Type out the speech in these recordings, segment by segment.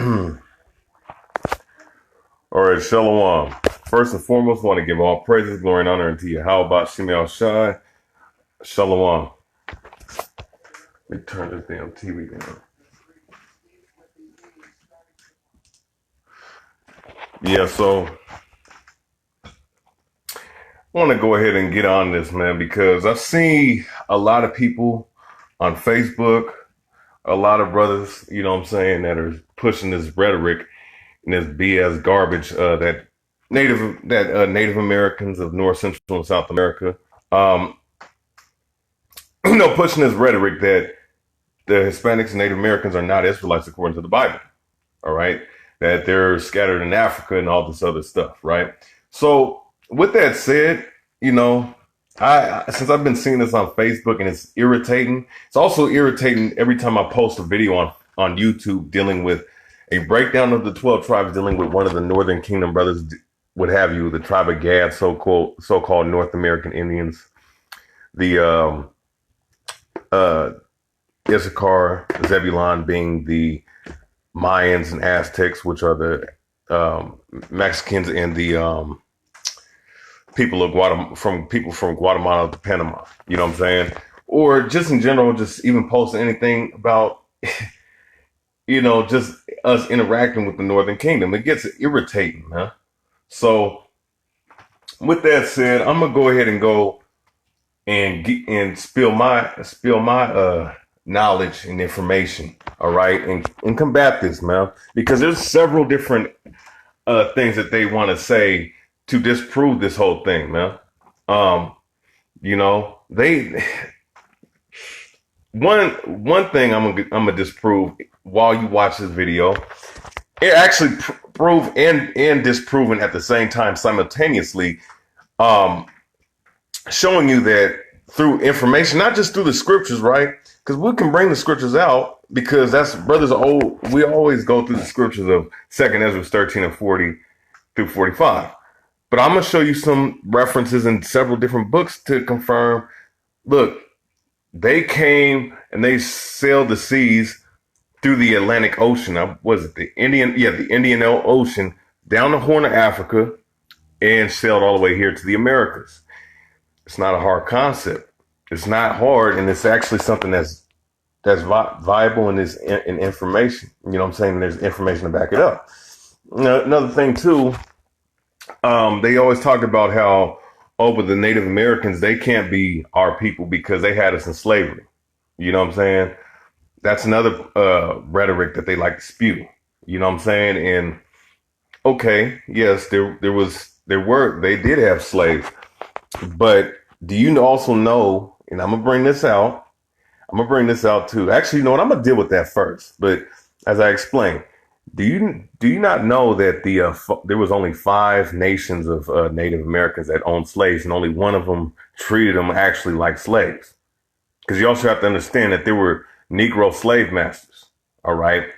All right, Shalom. First and foremost, I want to give all praises, glory, and honor unto Yahawah, Simeon, Shalom. Let me turn this damn TV down. Yeah, so I want to go ahead and get on this, man, because I've seen a lot of people on Facebook, a lot of brothers, you know what I'm saying, that are pushing this rhetoric and this BS garbage that Native Americans of North, Central, and South America, pushing this rhetoric that the Hispanics and Native Americans are not Israelites according to the Bible. All right, that they're scattered in Africa and all this other stuff, right? So with that said, I since I've been seeing this on Facebook and it's irritating. It's also irritating every time I post a video on YouTube dealing with a breakdown of the 12 tribes, dealing with one of the Northern Kingdom brothers, what have you, the tribe of Gad, so-called North American Indians, the Issachar, Zebulon being the Mayans and Aztecs, which are the Mexicans, and the people from Guatemala to Panama. You know what I'm saying? Or just in general, just even posting anything about just us interacting with the Northern Kingdom. It gets irritating, huh? So with that said, I'm gonna go ahead and go and spill my knowledge and information, all right, and combat this, man, because there's several different things that they want to say to disprove this whole thing, man. They one thing I'm gonna disprove while you watch this video. It actually prove and disproven at the same time, simultaneously, showing you that through information, not just through the scriptures, right? Because we can bring the scriptures out, because that's brothers old. We always go through the scriptures of 2nd Ezra 13 and 40 through 45. But I'm going to show you some references in several different books to confirm, look, they came and they sailed the seas through the Atlantic Ocean. Was it the Indian Ocean, down the Horn of Africa, and sailed all the way here to the Americas. It's not a hard concept. It's not hard, and it's actually something that's viable and is in information. You know what I'm saying? There's information to back it up. Another thing too, they always talked about how over the Native Americans, they can't be our people because they had us in slavery. You know what I'm saying? That's another rhetoric that they like to spew. You know what I'm saying? And okay, yes, they did have slaves, but do you also know? And I'm gonna bring this out. I'm gonna bring this out too. Actually, you know what? I'm gonna deal with that first. But as I explained, do you not know that there was only 5 nations of Native Americans that owned slaves, and only one of them treated them actually like slaves? Because you also have to understand that there were Negro slave masters. All right,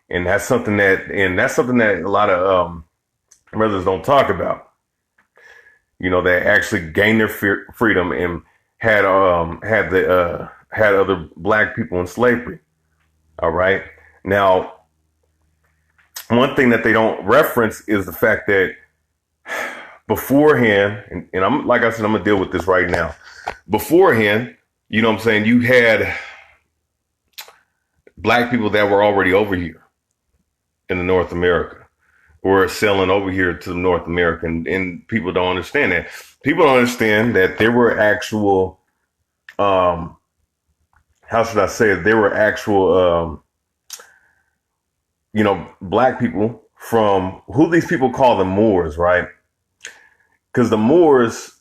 and that's something that a lot of brothers don't talk about. They actually gained their freedom and had other black people in slavery. All right. Now, one thing that they don't reference is the fact that beforehand, and I'm like I said, I'm gonna deal with this right now. Beforehand, you know what I'm saying, you had black people that were already over here in the North America, were selling over here to the North America, and people don't understand that. People don't understand that there were actual, how should I say it? There were actual, black people from who these people call the Moors, right? Because the Moors,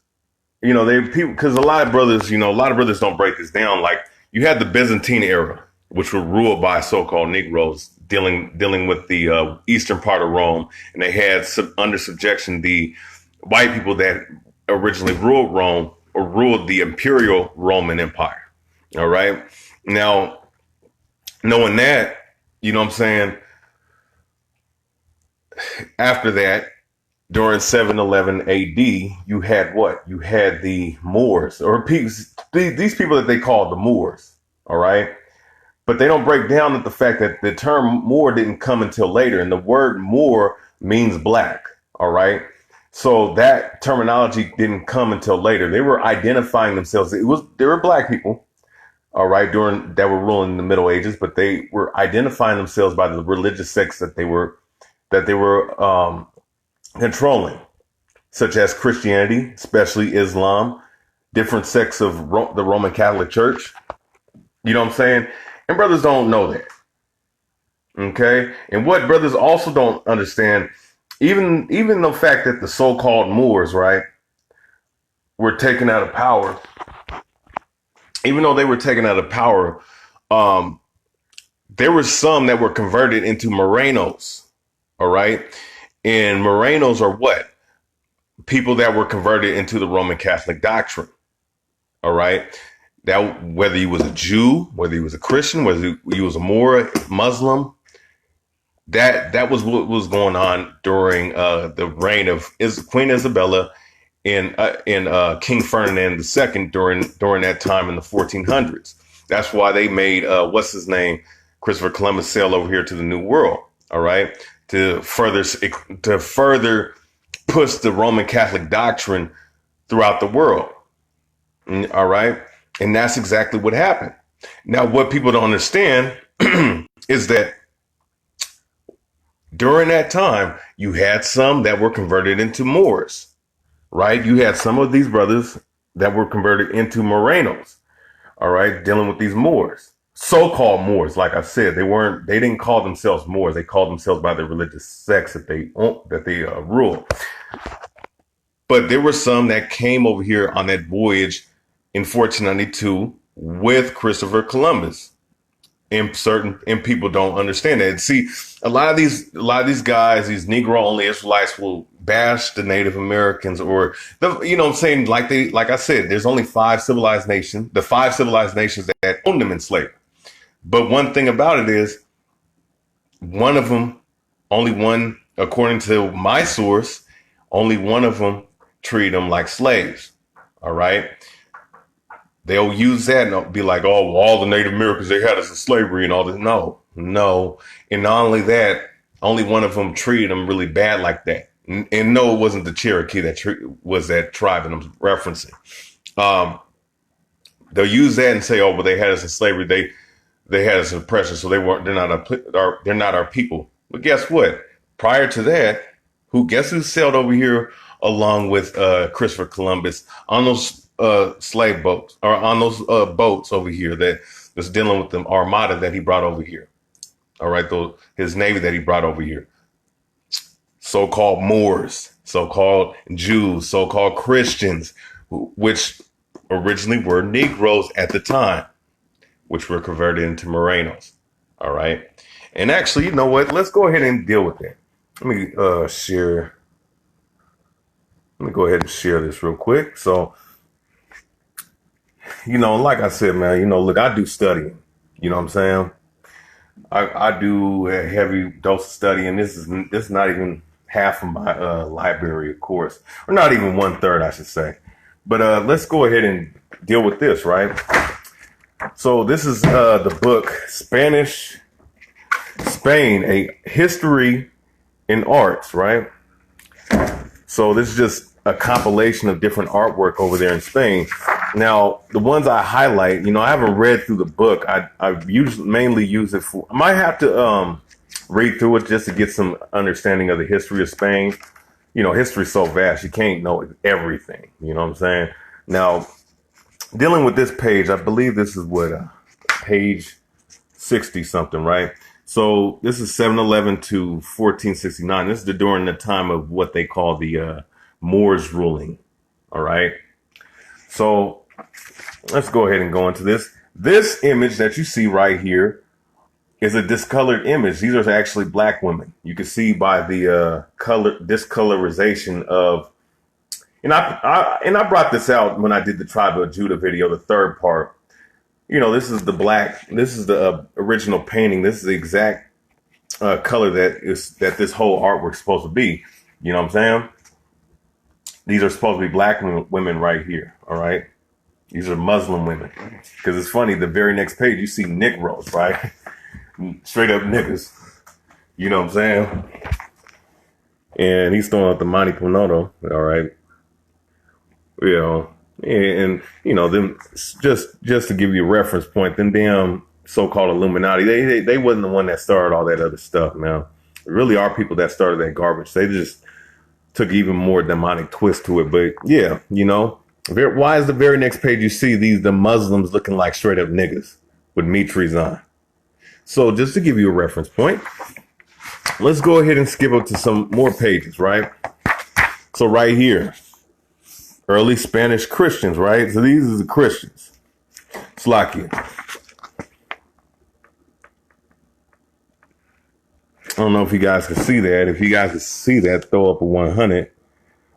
because a lot of brothers don't break this down. Like, you had the Byzantine era, which were ruled by so-called Negroes, dealing with the eastern part of Rome, and they had under subjection the white people that originally ruled Rome, or ruled the imperial Roman Empire. All right. Now, knowing that, you know what I'm saying, after that, during 711 AD, you had what? You had the Moors, or these people that they called the Moors. All right. But they don't break down that the fact that the term Moor didn't come until later, and the word Moor means black. All right. So that terminology didn't come until later. They were identifying themselves. They were black people, all right, during that were ruling in the Middle Ages, but they were identifying themselves by the religious sects that they were controlling, such as Christianity, especially Islam, different sects of the Roman Catholic Church. You know what I'm saying? And brothers don't know that. Okay. And what brothers also don't understand, even the fact that the so-called Moors, right, were taken out of power, even though they were taken out of power, there were some that were converted into Morenos. All right. And Morenos are what? People that were converted into the Roman Catholic doctrine. All right. That whether you was a Jew, whether you was a Christian, whether you was a Moor, Muslim, that was what was going on during the reign of Queen Isabella and King Ferdinand II during that time in the 1400s. That's why they made what's his name, Christopher Columbus, sail over here to the New World. All right, to further push the Roman Catholic doctrine throughout the world. All right. And that's exactly what happened. Now, what people don't understand is that during that time, you had some that were converted into Moors, right? You had some of these brothers that were converted into Morenos, all right, dealing with these Moors, so-called Moors. Like I said, they didn't call themselves Moors. They called themselves by their religious sects that they rule. But there were some that came over here on that voyage in 1492 with Christopher Columbus. And people don't understand that. See, a lot of these guys, these Negro only Israelites, will bash the Native Americans, or you know what I'm saying, like I said, there's only 5 civilized nations, the 5 civilized nations that owned them in slavery. But one thing about it is, one of them, only one, according to my source, only one of them treated them like slaves. All right. They'll use that and be like, oh, well, all the Native Americans they had us in slavery and all this. No. And not only that, only one of them treated them really bad like that. And no, it wasn't the Cherokee that was that tribe that I'm referencing. They'll use that and say, oh, well, they had us in slavery. They had us in oppression. So they're not our people. But guess what? Prior to that, guess who sailed over here along with Christopher Columbus on those slave boats, or on those boats over here that's dealing with the armada that he brought over here. All right, his navy that he brought over here. So-called Moors, so-called Jews, so-called Christians, which originally were Negroes at the time, which were converted into Morenos. All right. And actually, you know what? Let's go ahead and deal with that. Let me go ahead and share this real quick. So, you know, like I said, man, you know, look, I do studying. You know what I'm saying? I do a heavy dose of studying. This is not even half of my library, of course, or not even 1/3, I should say. But let's go ahead and deal with this, right? So this is the book Spain, A History in Arts, right? So this is just a compilation of different artwork over there in Spain. Now, the ones I highlight, you know, I haven't read through the book. I usually mainly use it for, I might have to read through it just to get some understanding of the history of Spain. You know, history's so vast, you can't know everything. You know what I'm saying? Now, dealing with this page, I believe this is what, page 60 something, right? So this is 711 to 1469. This is during the time of what they call the Moors ruling. All right. So let's go ahead and go into this. This image that you see right here is a discolored image. These are actually black women. You can see by the discolorization of, and I brought this out when I did the Tribe of Judah video, the 3rd part. You know, this is the original painting. This is the exact color that this whole artwork's supposed to be. You know what I'm saying? These are supposed to be black women right here. All right. These are Muslim women. Because it's funny, the very next page, you see Negroes, right? Straight up niggas. You know what I'm saying? And he's throwing out the Monte Pinoto, all right? You know, and you know, them just to give you a reference point, them damn so-called Illuminati, they wasn't the one that started all that other stuff, man. It really are people that started that garbage. They just took even more demonic twist to it. But yeah, you know, why is the very next page you see the Muslims looking like straight up niggas with Mitri's on? So just to give you a reference point, let's go ahead and skip up to some more pages, right? So right here, early Spanish Christians, right? So these are the Christians. Slakia. I don't know if you guys can see that. If you guys can see that, throw up a 100.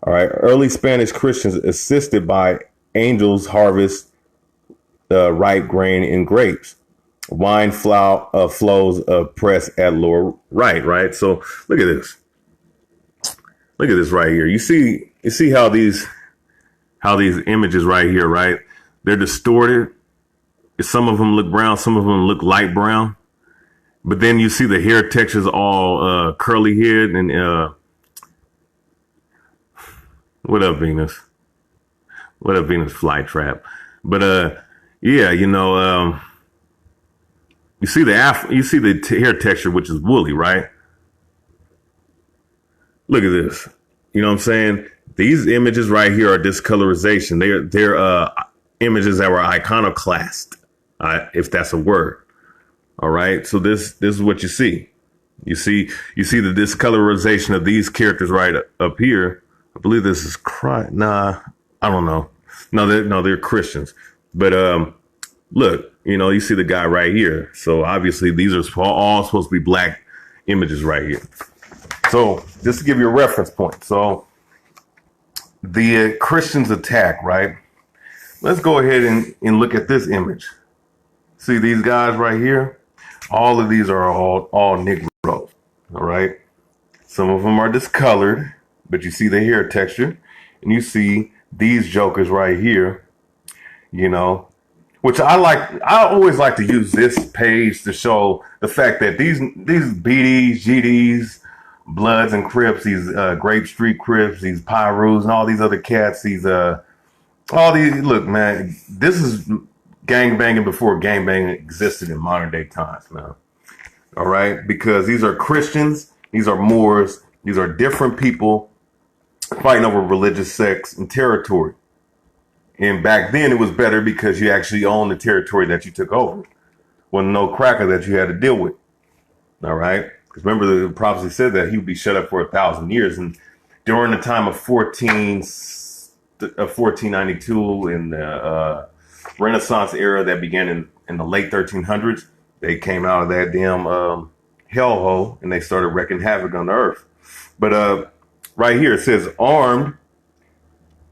All right. Early Spanish Christians assisted by angels harvest ripe grain and grapes. Wine flows press at lower right. So look at this. Look at this right here. You see how these images right here, right? They're distorted. Some of them look brown. Some of them look light brown. But then you see the hair textures all curly haired and what up, Venus? What up, Venus Flytrap? But yeah, you know, you see the hair texture, which is woolly, right? Look at this. You know what I'm saying? These images right here are discolorization. They're images that were iconoclast, if that's a word. All right. So this is what you see. You see the discolorization of these characters right up here. I believe this is nah, I don't know. No, they're Christians. But look, you know, you see the guy right here. So obviously these are all supposed to be black images right here. So just to give you a reference point. So the Christians attack, right? Let's go ahead and look at this image. See these guys right here? All of these are all Negroes, all right? Some of them are discolored, but you see the hair texture, and you see these jokers right here, you know, which I always like to use this page to show the fact that these BDs, GDs, Bloods and Crips, these Grape Street Crips, these Pyrus, and all these other cats, look, man, this is gangbanging before gangbanging existed in modern day times, man. All right, because these are Christians, these are Moors, these are different people fighting over religious sects and territory. And back then it was better because you actually owned the territory that you took over. Wasn't no cracker that you had to deal with. All right, because remember the prophecy said that he would be shut up for 1,000 years, and during the time of 1492 in the Renaissance era that began in the late 1300s, they came out of that damn hellhole and they started wreaking havoc on the earth. But right here it says armed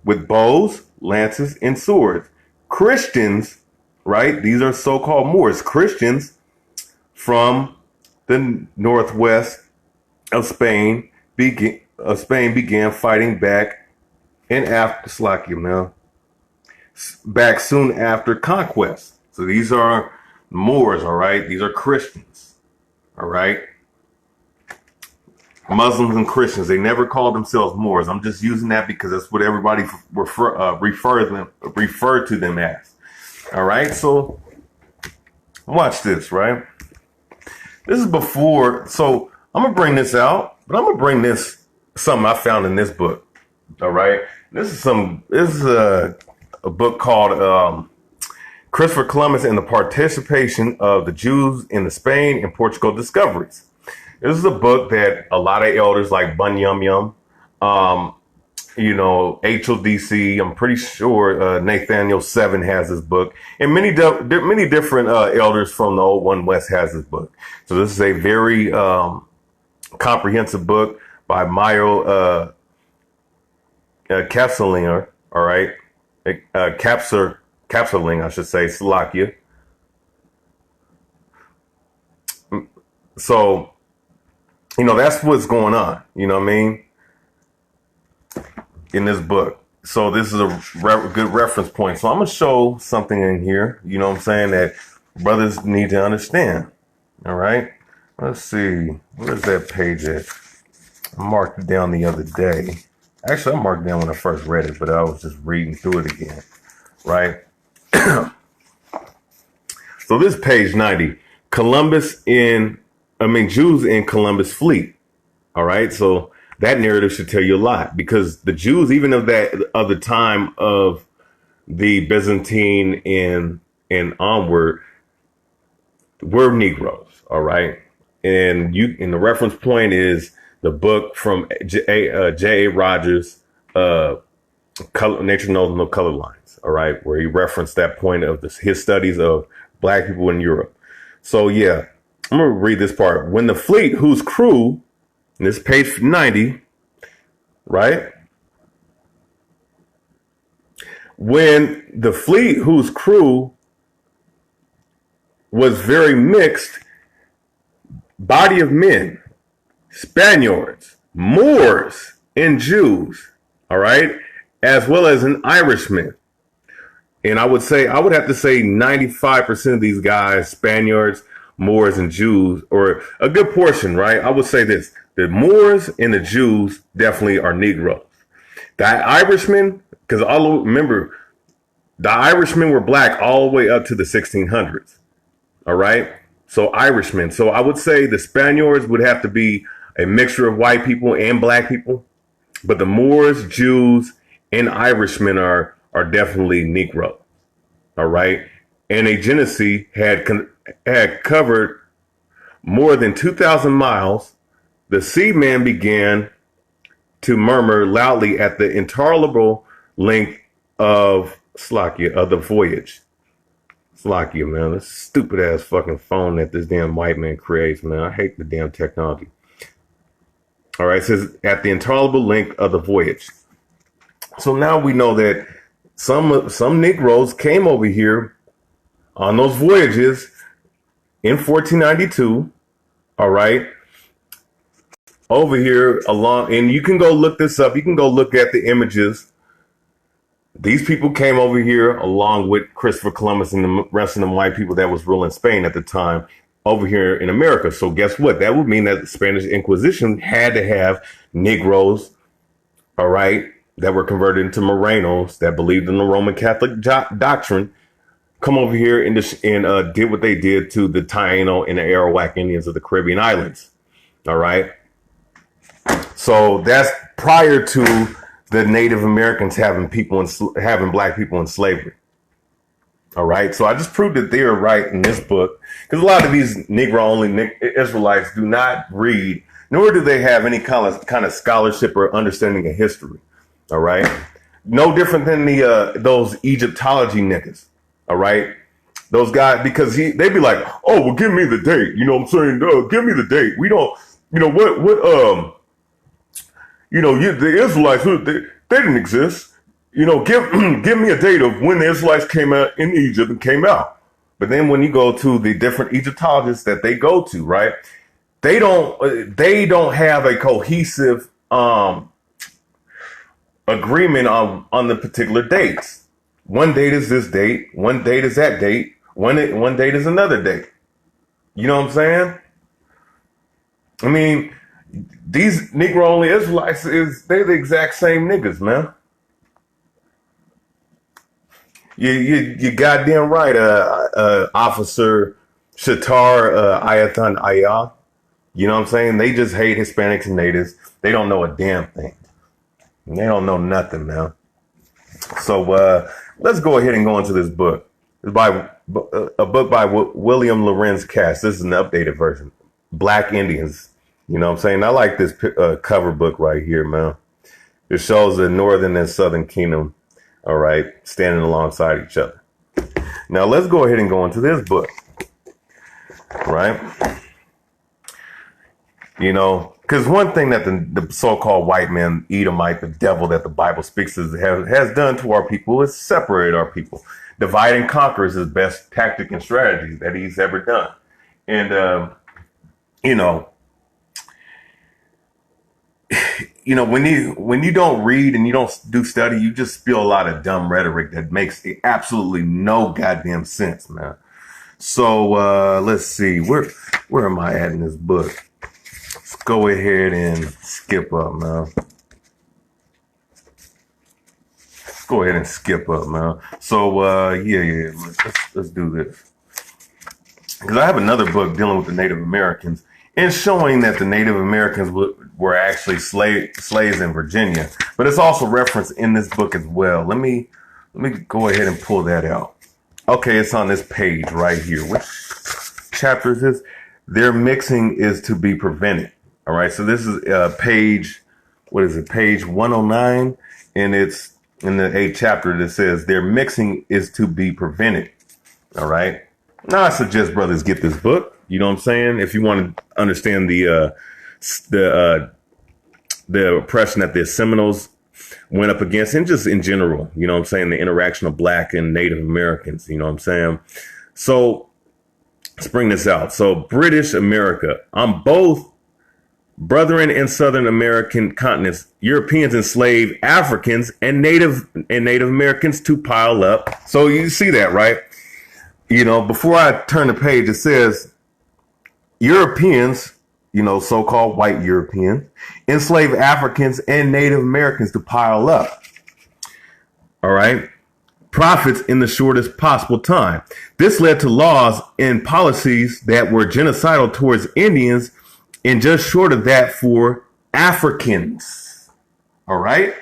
with bows, lances, and swords. Christians, right? These are so-called Moors. Christians from the northwest of Spain began fighting back back soon after conquest. So these are Moors, all right? These are Christians, all right? Muslims and Christians, they never called themselves Moors. I'm just using that because that's what everybody refer to them as. All right, so watch this, right? This is before, so I'm gonna bring this out, but I'm gonna bring this something I found in this book. All right, this is a book called Christopher Columbus and the Participation of the Jews in the Spain and Portugal Discoveries. This is a book that a lot of elders like Bun Yum Yum, you know, HODC, I'm pretty sure Nathaniel Seven has this book, and many different elders from the Old One West has this book. So this is a very comprehensive book by Mayo Capsulinger, all right, Capsuling, I should say, Slovakia. So, you know, that's what's going on, you know what I mean, in this book. So this is a good reference point. So I'm going to show something in here, you know what I'm saying, that brothers need to understand. All right. Let's see. Where's that page at? I marked it down the other day. Actually, I marked it down when I first read it, but I was just reading through it again. Right. So this page 90, Jews in Columbus fleet. All right. So that narrative should tell you a lot, because the Jews, even of the time of the Byzantine and onward, were Negroes. All right. And the reference point is the book from J.A. Rogers, Nature Knows No Color Lines. All right. Where he referenced that point of his studies of black people in Europe. So, yeah, I'm going to read this part. When the fleet, whose crew, and this is page 90, right? When the fleet, whose crew was very mixed, body of men, Spaniards, Moors, and Jews, all right, as well as an Irishman. And I would have to say 95% of these guys, Spaniards, Moors, and Jews, or a good portion, right? I would say this: the Moors and the Jews definitely are Negroes. The Irishmen, because remember, the Irishmen were black all the way up to the 1600s. All right. So Irishmen. So I would say the Spaniards would have to be a mixture of white people and black people. But the Moors, Jews, and Irishmen are definitely Negro. All right. And a Genesee had covered more than 2,000 miles. The seaman began to murmur loudly at the intolerable length of the voyage. Slakia, man, this stupid ass fucking phone that this damn white man creates, man. I hate the damn technology. All right, it says at the intolerable length of the voyage. So now we know that some Negroes came over here on those voyages in 1492. All right. Over here along, and you can go look this up. You can go look at the images. These people came over here along with Christopher Columbus and the rest of them white people that was ruling Spain at the time over here in America. So guess what? That would mean that the Spanish Inquisition had to have Negroes, all right, that were converted into Morenos that believed in the Roman Catholic doctrine, come over here and did what they did to the Taino and the Arawak Indians of the Caribbean islands. All right. So that's prior to the Native Americans having black people in slavery. All right. So I just proved that they are right in this book, because a lot of these Negro-only Israelites do not read, nor do they have any kind of scholarship or understanding of history. All right. No different than those Egyptology niggas. All right. Those guys, because they'd be like, oh, well, give me the date. You know what I'm saying? Give me the date. We don't, the Israelites, they didn't exist. Give me a date of when the Israelites came out in Egypt and came out. But then when you go to the different Egyptologists that they go to, right, they don't have a cohesive agreement on the particular dates. One date is this date. One date is that date. One date is another date. You know what I'm saying? I mean, these Negro-only Israelites they're the exact same niggas, man. You goddamn right, Officer Shatar Ayathan Ayah. You know what I'm saying? They just hate Hispanics and natives. They don't know a damn thing. They don't know nothing, man. So let's go ahead and go into this book. It's by a book by William Lorenz Cass. This is an updated version. Black Indians. You know what I'm saying? I like this cover book right here, man. It shows the Northern and Southern Kingdom, all right, standing alongside each other. Now, let's go ahead and go into this book, right? Because one thing that the so-called white man, Edomite, the devil that the Bible speaks of, has done to our people is separate our people. Divide and conquer is his best tactic and strategy that he's ever done. And, when you don't read and you don't do study, you just spew a lot of dumb rhetoric that makes absolutely no goddamn sense, man. So let's see, where am I at in this book? Let's go ahead and skip up, man. Go ahead and skip up, man. So yeah, let's do this, because I have another book dealing with the Native Americans and showing that the Native Americans were actually slaves in Virginia, but it's also referenced in this book as well. Let me go ahead and pull that out. Okay, it's on this page right here. Which chapter is this? Their mixing is to be prevented. All right, so this is page, what is it? Page 109, and it's in the 8th chapter that says their mixing is to be prevented. All right. Now I suggest brothers get this book. You know what I'm saying? If you want to understand the oppression that the Seminoles went up against, and just in general, you know what I'm saying, the interaction of Black and Native Americans, you know what I'm saying? So let's bring this out. So British America, on both Brethren in Southern American continents, Europeans enslaved Africans and Native Americans to pile up. So you see that, right? You know, before I turn the page, it says Europeans, you know, so-called white Europeans, enslaved Africans and Native Americans to pile up. All right. Profits in the shortest possible time. This led to laws and policies that were genocidal towards Indians and just short of that for Africans. All right.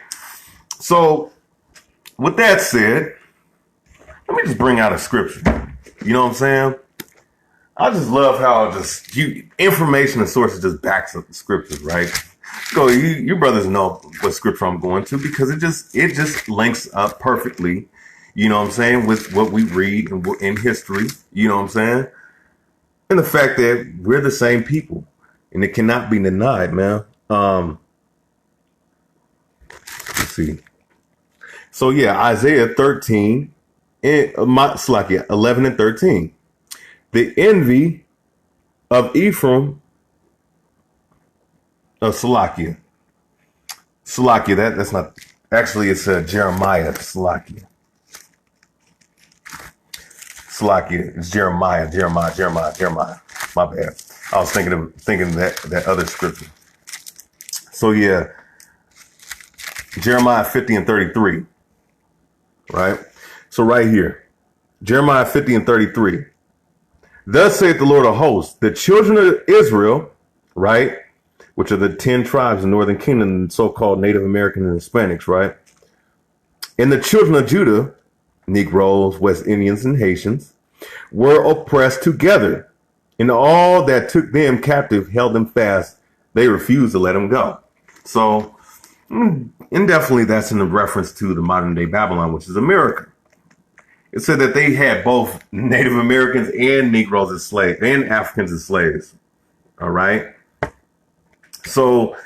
So with that said, let me just bring out a scripture. You know what I'm saying? I just love how information and sources just backs up the scriptures, right? So you brothers know what scripture I'm going to, because it just links up perfectly, you know what I'm saying, with what we read in history, you know what I'm saying? And the fact that we're the same people, and it cannot be denied, man. Let's see. So yeah, Isaiah 13, 11 and 13. The envy of Ephraim, of Salakia, that's not, actually it's Jeremiah, Salakia, it's Jeremiah, my bad. I was thinking that other scripture. So yeah, Jeremiah 50 and 33, right? So right here, Jeremiah 50 and 33. Thus saith the Lord of hosts, the children of Israel, right, which are the 10 tribes in Northern Kingdom, so-called Native American and Hispanics, right? And the children of Judah, Negroes, West Indians, and Haitians, were oppressed together. And all that took them captive held them fast. They refused to let them go. So, and definitely that's in reference to the modern day Babylon, which is America. It said that they had both Native Americans and Negroes as slaves, and Africans as slaves. All right. So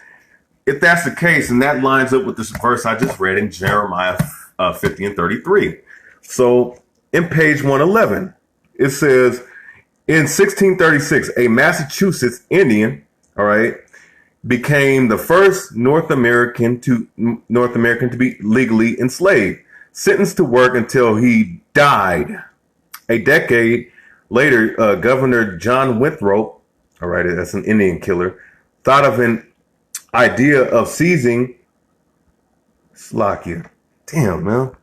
if that's the case, and that lines up with this verse I just read in Jeremiah 50 and 33. So in page 111, it says, in 1636, a Massachusetts Indian, all right, became the first North American to be legally enslaved, sentenced to work until he died. A decade later, Governor John Winthrop, all right, that's an Indian killer, thought of an idea of seizing Slovakia. Damn, man.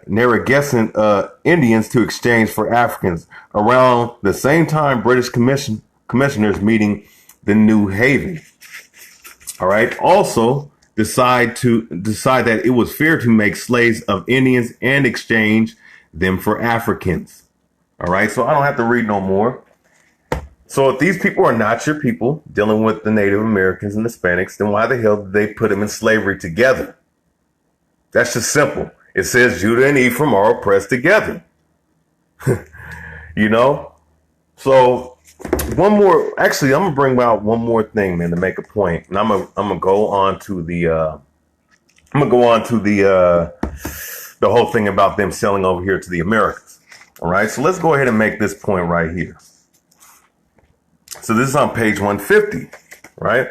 Narragansett Indians to exchange for Africans. Around the same time, British commissioners meeting the New Haven. All right. Also decide that it was fair to make slaves of Indians and exchange them for Africans. All right. So I don't have to read no more. So if these people are not your people dealing with the Native Americans and Hispanics, then why the hell did they put them in slavery together? That's just simple. It says Judah and Ephraim are oppressed together. You know? So one more, actually, I'm gonna bring out one more thing, man, to make a point. And I'm gonna go on to the whole thing about them selling over here to the Americans. All right, so let's go ahead and make this point right here. So this is on page 150. right?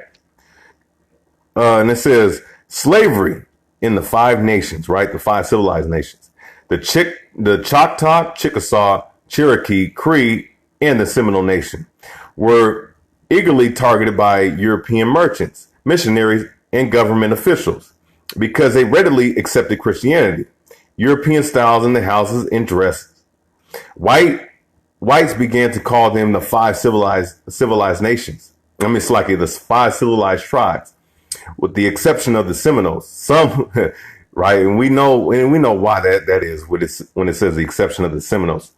And it says slavery in the 5 nations, right? The 5 civilized nations. The Choctaw, Chickasaw, Cherokee, Cree, and the Seminole Nation were eagerly targeted by European merchants, missionaries, and government officials because they readily accepted Christianity, European styles in the houses and dresses. Whites began to call them the 5 civilized nations. I mean, it's like the 5 civilized tribes, with the exception of the Seminoles. Some, right, and we know why that is when it says the exception of the Seminoles.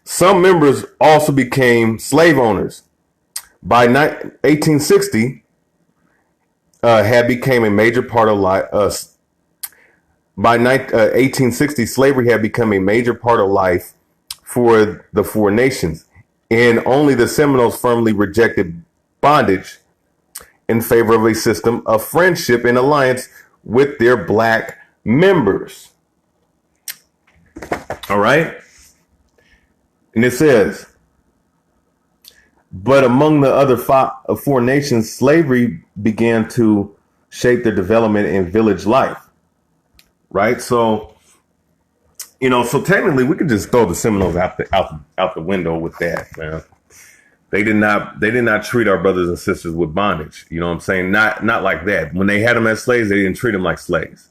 Some members also became slave owners. By 1860, had become a major part of life. By 1860, slavery had become a major part of life for the 4 nations, and only the Seminoles firmly rejected bondage in favor of a system of friendship and alliance with their black members. All right. And it says, but among the other 4 nations, slavery began to shape their development in village life. Right. So, so technically we could just throw the Seminoles out the window with that, man. They did not treat our brothers and sisters with bondage. You know what I'm saying? Not like that. When they had them as slaves, they didn't treat them like slaves.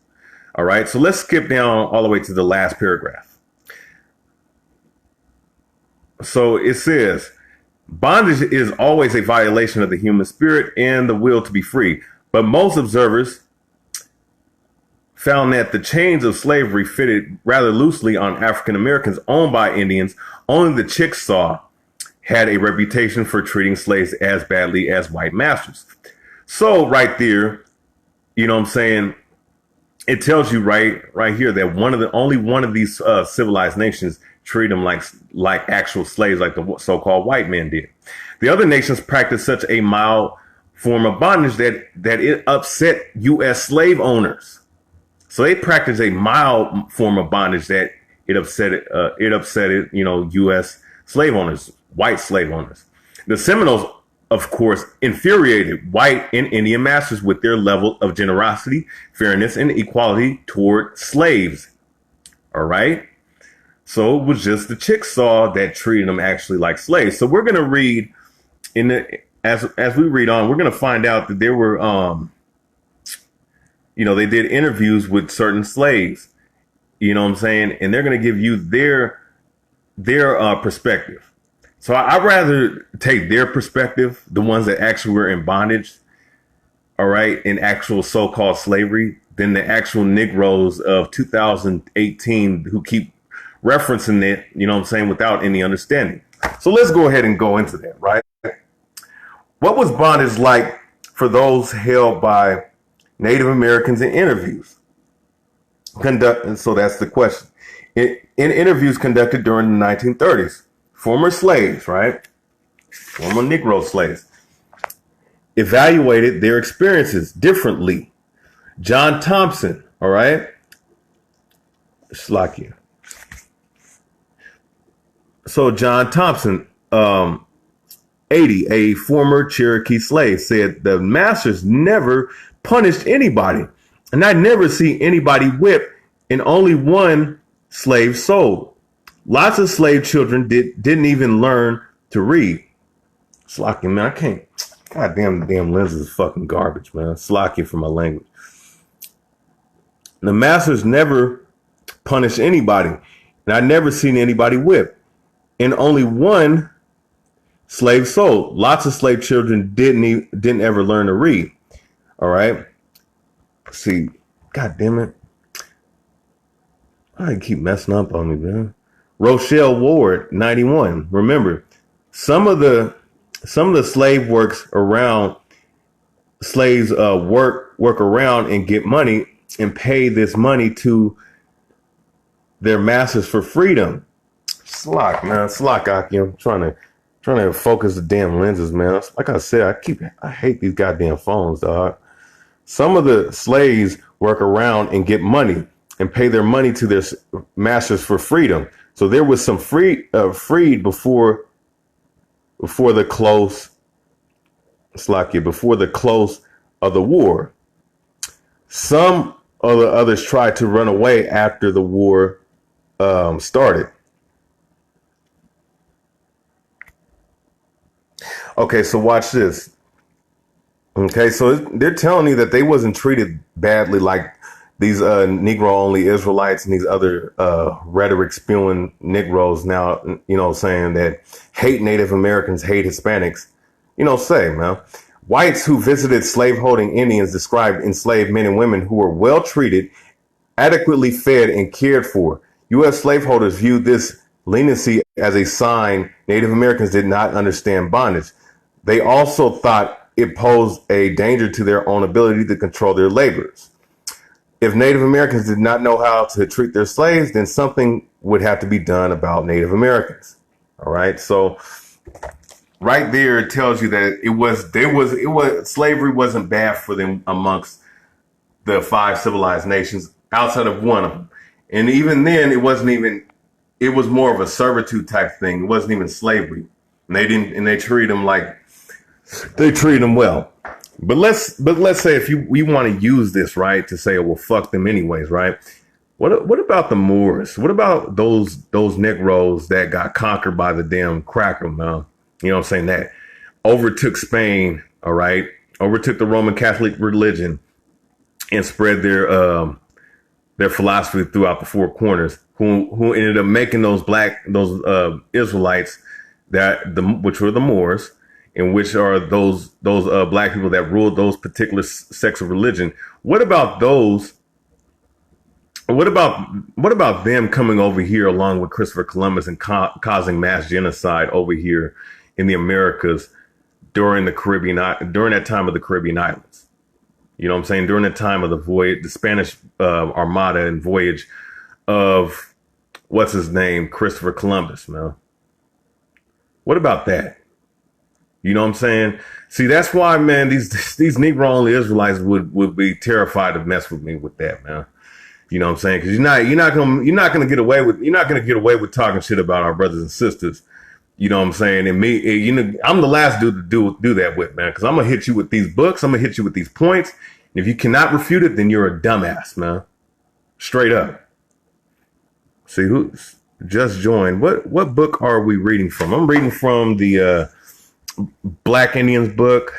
All right. So let's skip down all the way to the last paragraph. So it says, bondage is always a violation of the human spirit and the will to be free. But most observers found that the chains of slavery fitted rather loosely on African Americans owned by Indians. Only the Chickasaw had a reputation for treating slaves as badly as white masters. So right there, you know what I'm saying, it tells you right here that only one of these civilized nations treat them like actual slaves, like the so-called white men did. The other nations practiced such a mild form of bondage that it upset U.S. slave owners. So they practiced a mild form of bondage that it upset U.S. slave owners, white slave owners. The Seminoles, of course, infuriated white and Indian masters with their level of generosity, fairness, and equality toward slaves. All right. So it was just the Chickasaw that treated them actually like slaves. So we're going to read as we read on, we're going to find out that there were, they did interviews with certain slaves, you know what I'm saying? And they're going to give you their perspective. So I'd rather take their perspective, the ones that actually were in bondage, all right, in actual so-called slavery, than the actual Negroes of 2018 who keep referencing it, you know what I'm saying, without any understanding. So let's go ahead and go into that, right? What was bondage like for those held by Native Americans in interviews? So that's the question. In interviews conducted during the 1930s, former slaves, right? Former Negro slaves evaluated their experiences differently. John Thompson, all right? Slakia. So John Thompson, 80, a former Cherokee slave, said the masters never punished anybody. And I never see anybody whipped, and only one slave sold. Lots of slave children didn't even learn to read. Slakia, man, I can't. Goddamn, the damn lens is fucking garbage, man. Slakia for my language. The masters never punished anybody, and I never seen anybody whipped. And only one slave sold. Lots of slave children didn't ever learn to read. All right. See, God damn it. I keep messing up on me, man. Rochelle Ward, 91. Remember, some of the slave works around slaves work around and get money and pay this money to their masters for freedom. Slack, man. Slack, Aki. I'm trying to focus the damn lenses, man. Like I said, I hate these goddamn phones, dog. Some of the slaves work around and get money and pay their money to their masters for freedom. So there was some freed before the close Slakia, before the close of the war. Some of the others tried to run away after the war started. Okay, so watch this. Okay, so they're telling you that they wasn't treated badly like these Negro-only Israelites and these other rhetoric spewing Negroes now, you know, saying that hate Native Americans, hate Hispanics. You know, say, man, whites who visited slaveholding Indians described enslaved men and women who were well treated, adequately fed, and cared for. U.S. slaveholders viewed this leniency as a sign Native Americans did not understand bondage. They also thought it posed a danger to their own ability to control their labors. If Native Americans did not know how to treat their slaves, then something would have to be done about Native Americans. All right. So right there, it tells you that slavery wasn't bad for them amongst the 5 civilized nations outside of one of them. And even then, it was more of a servitude type thing. It wasn't even slavery. And they treated them well. But let's say if we want to use this, right, to say, oh, well, fuck them anyways, right? What about the Moors? What about those Negroes that got conquered by the damn cracker, man? You know what I'm saying? That overtook Spain, all right? Overtook the Roman Catholic religion and spread their philosophy throughout the 4 corners, who ended up making those Israelites which were the Moors, and which are those black people that ruled those particular sects of religion. What about those? What about them coming over here along with Christopher Columbus and causing mass genocide over here in the Americas during that time of the Caribbean islands? You know what I'm saying? During the time of the Spanish Armada and voyage of what's his name, Christopher Columbus, man. What about that? You know what I'm saying? See, that's why, man, these Negro-only Israelites would be terrified to mess with me with that, man. You know what I'm saying? Because you're not gonna get away with talking shit about our brothers and sisters. You know what I'm saying? And me, you know, I'm the last dude to do that with, man. Because I'm gonna hit you with these books. I'm gonna hit you with these points. And if you cannot refute it, then you're a dumbass, man. Straight up. See who's just joined. What book are we reading from? I'm reading from the Black Indians book.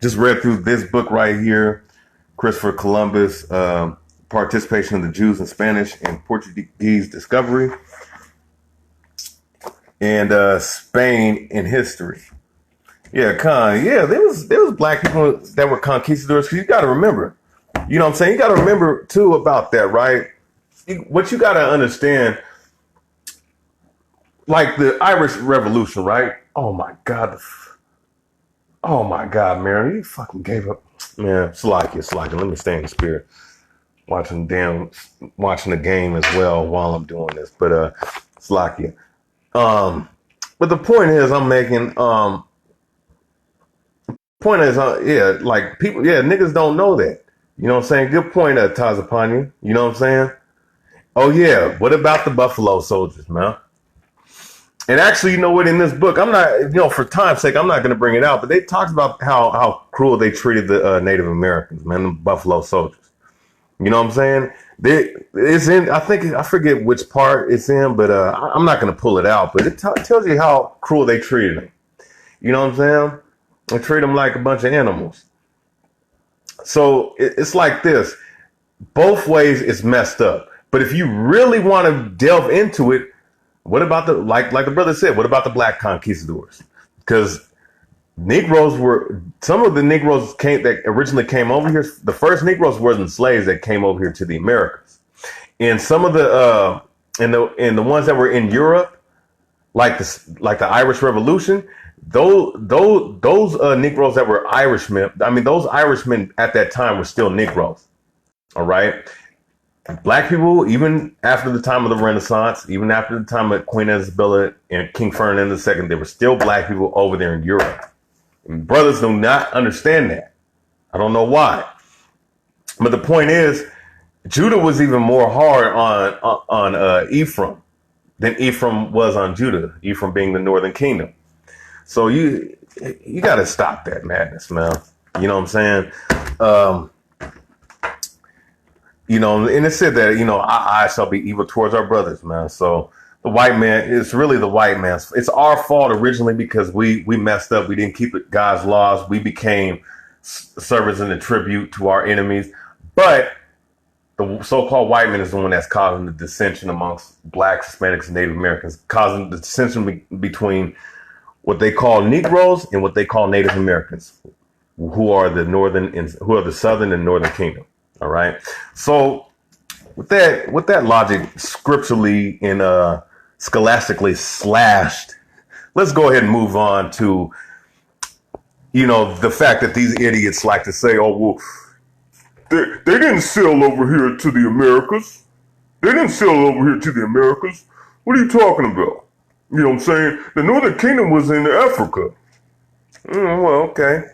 Just read through this book right here. Christopher Columbus, participation of the Jews in Spanish and Portuguese discovery, and Spain in history. Yeah, there was black people that were conquistadors. Cause you got to remember, you know what I'm saying? You got to remember too about that, right? What you got to understand, like the Irish Revolution, right? Oh my God, Mary, you fucking gave up, man. Slakia. Let me stay in the spirit. Watching the game as well while I'm doing this, but Slakia. But the point is, I'm making like people, niggas don't know that. You know what I'm saying? Good point, Tazapanya. You know what I'm saying? Oh yeah, what about the Buffalo Soldiers, man? And actually, you know what? In this book, I'm not, you know, for time's sake, I'm not going to bring it out, but they talked about how cruel they treated the Native Americans, man, the Buffalo Soldiers. You know what I'm saying? It's in, I forget which part it's in, but I'm not going to pull it out, but it tells you how cruel they treated them. You know what I'm saying? They treat them like a bunch of animals. So it's like this. Both ways it's messed up. But if you really want to delve into it, what about like the brother said, what about the black conquistadors? Because some of the Negroes that originally came over here. The first Negroes were the slaves that came over here to the Americas, and some of the and the ones that were in Europe, like the Irish Revolution, those Negroes that were Irishmen. I mean, those Irishmen at that time were still Negroes. All right. Black people, even after the time of the Renaissance, even after the time of Queen Isabella and King Ferdinand II, there were still black people over there in Europe. And brothers do not understand that. I don't know why. But the point is, Judah was even more hard on Ephraim than Ephraim was on Judah, Ephraim being the northern kingdom. So you got to stop that madness, man. You know what I'm saying? Um, you know, and it said that, you know, our eyes shall be evil towards our brothers, man. So the white man, it's really the white man's. It's our fault originally because we messed up. We didn't keep God's laws. We became servants and a tribute to our enemies. But the so-called white man is the one that's causing the dissension amongst blacks, Hispanics, and Native Americans, causing the dissension between what they call Negroes and what they call Native Americans, who are the Southern and Northern Kingdom. All right. So with that logic scripturally and scholastically slashed, let's go ahead and move on to, you know, the fact that these idiots like to say, oh, well, they didn't sail over here to the Americas. They didn't sail over here to the Americas. What are you talking about? You know what I'm saying? The Northern Kingdom was in Africa. Well, okay.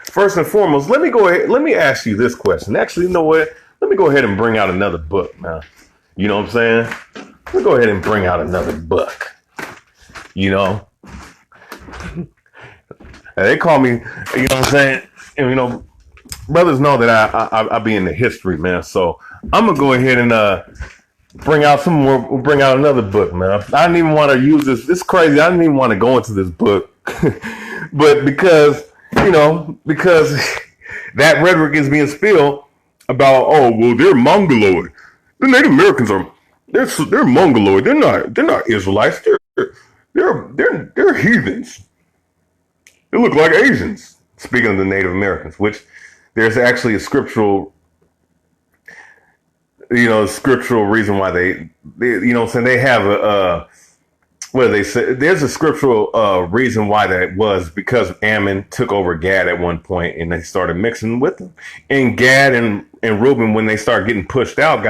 First and foremost, let me ask you this question. Actually, you know what? Let me go ahead and bring out another book now. You know what I'm saying? Let me go ahead and bring out another book. You know? They call me, you know what I'm saying? And, you know, brothers know that I be in the history, man. So I'm going to go ahead and bring out another book, man. I didn't even want to use this. It's crazy. I didn't even want to go into this book. But because that rhetoric is being spilled about, oh, well, they're Mongoloid. The Native Americans they're Mongoloid. They're not Israelites. They're heathens. They look like Asians. Speaking of the Native Americans, which there's actually a scriptural reason why they you know what I'm saying, they have what do they say? There's a scriptural reason why that was because Ammon took over Gad at one point and they started mixing with them. And Gad and Reuben, when they start getting pushed out,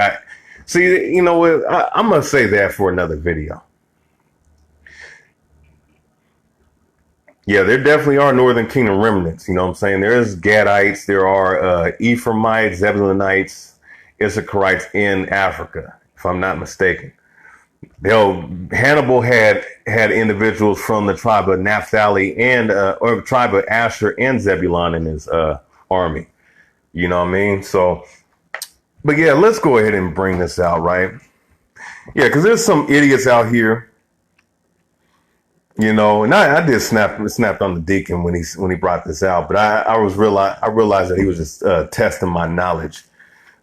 you know what? I'm going to say that for another video. Yeah, there definitely are Northern Kingdom remnants. You know what I'm saying? There's Gadites, there are Ephraimites, Zebulonites, Issacharites in Africa, if I'm not mistaken. Hannibal had individuals from the tribe of Naphtali or tribe of Asher and Zebulon in his army. You know what I mean? So, but yeah, let's go ahead and bring this out, right? Yeah, because there's some idiots out here. You know, and I did snapped on the deacon when he brought this out, but I realized that he was just testing my knowledge.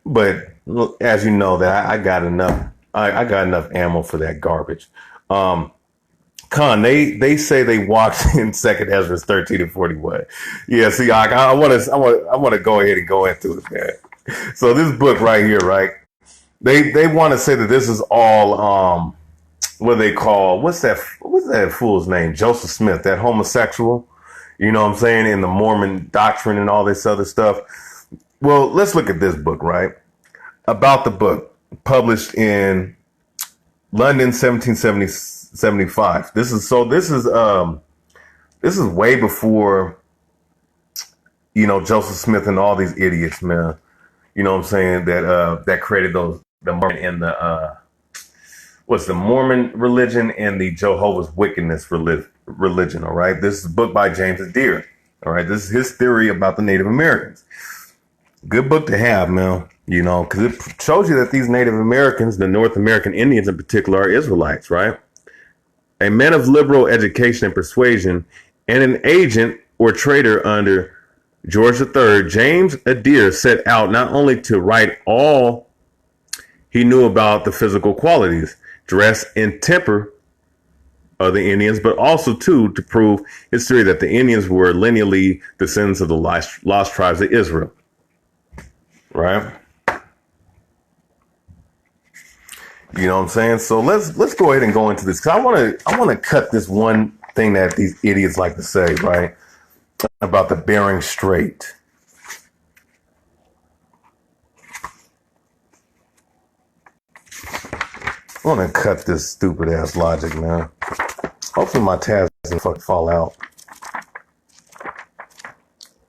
But as you know, that I got enough. I got enough ammo for that garbage. Con, they say they walked in 2nd Ezra 13-41. Yeah, see, I want to go ahead and go into it, man. So this book right here, right? They want to say that this is all what they call what's that fool's name? Joseph Smith, that homosexual. You know what I'm saying, in the Mormon doctrine and all this other stuff. Well, let's look at this book, right? About the book, published in London, 1775. This is way before, you know, Joseph Smith and all these idiots, man. You know what I'm saying, that created the Mormon and the Mormon religion and the Jehovah's Wickedness religion. All right, this is a book by James Adair. All right, this is his theory about the Native Americans. Good book to have, man. You know, because it shows you that these Native Americans, the North American Indians in particular, are Israelites, right? A man of liberal education and persuasion, and an agent or trader under George III, James Adair set out not only to write all he knew about the physical qualities, dress, and temper of the Indians, but also, too, to prove his theory that the Indians were lineally descendants of the lost tribes of Israel. Right? You know what I'm saying? So let's go ahead and go into this, because I want to cut this one thing that these idiots like to say, right? About the Bering Strait. I want to cut this stupid ass logic, man. Hopefully my tabs doesn't fucking fall out.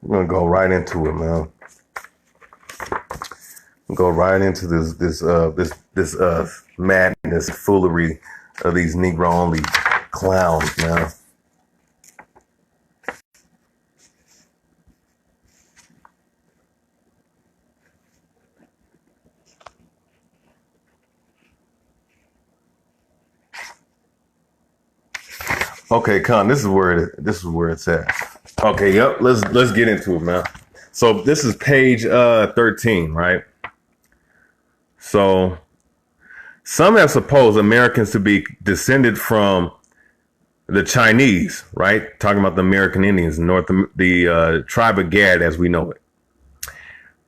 We're gonna go right into it, man. Go right into this madness, foolery of these Negro only clowns, man. Okay, Con, this is where it's at. Okay, yep. Let's get into it, man. So this is page 13, right? So some have supposed Americans to be descended from the Chinese, right? Talking about the American Indians, the tribe of Gad as we know it.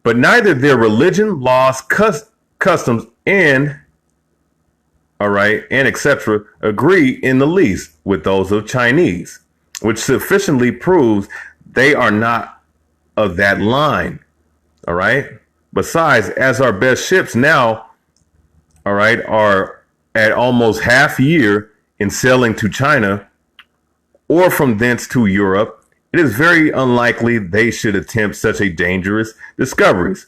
But neither their religion, laws, customs, and etc. agree in the least with those of Chinese, which sufficiently proves they are not of that line. All right. Besides, as our best ships now, are at almost half year in sailing to China or from thence to Europe, it is very unlikely they should attempt such a dangerous discoveries.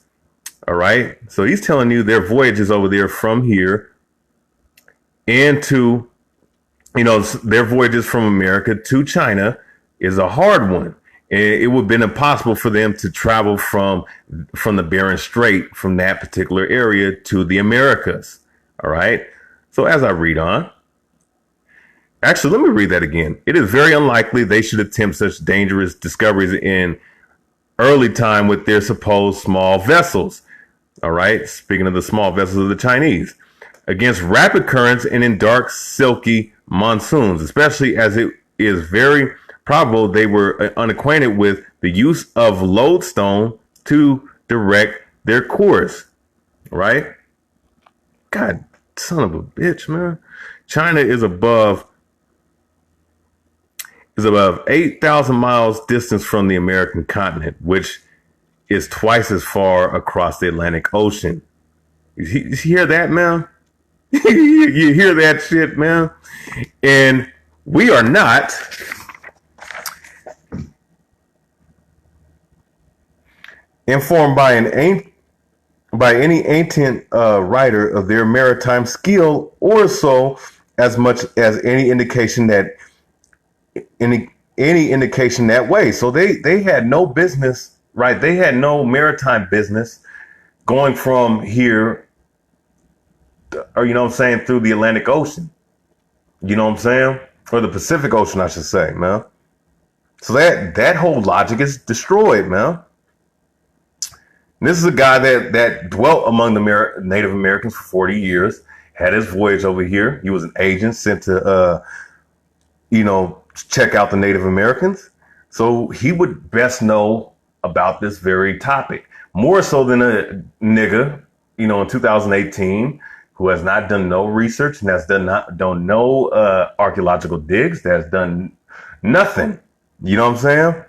All right. So he's telling you their voyages over there from here into, their voyages from America to China is a hard one. It would have been impossible for them to travel from the Bering Strait from that particular area to the Americas. All right. So as I read on, actually, let me read that again. It is very unlikely they should attempt such dangerous discoveries in early time with their supposed small vessels. All right. Speaking of the small vessels of the Chinese, against rapid currents and in dark, silky monsoons, especially as it is very probable they were unacquainted with the use of lodestone to direct their course. Right? God, son of a bitch, man. China is above 8,000 miles distance from the American continent, which is twice as far across the Atlantic Ocean. You hear that, man? You hear that shit, man? And we are not informed by any ancient writer of their maritime skill, or so as much as any indication that any indication that way. So they had no business, right? They had no maritime business going from here, or through the Atlantic Ocean. You know what I'm saying? Or the Pacific Ocean, I should say, man. So that whole logic is destroyed, man. And this is a guy that dwelt among the Native Americans for 40 years, had his voyage over here. He was an agent sent to, check out the Native Americans. So he would best know about this very topic, more so than a nigga, in 2018, who has not done no research and has done no archaeological digs, that has done nothing. You know what I'm saying?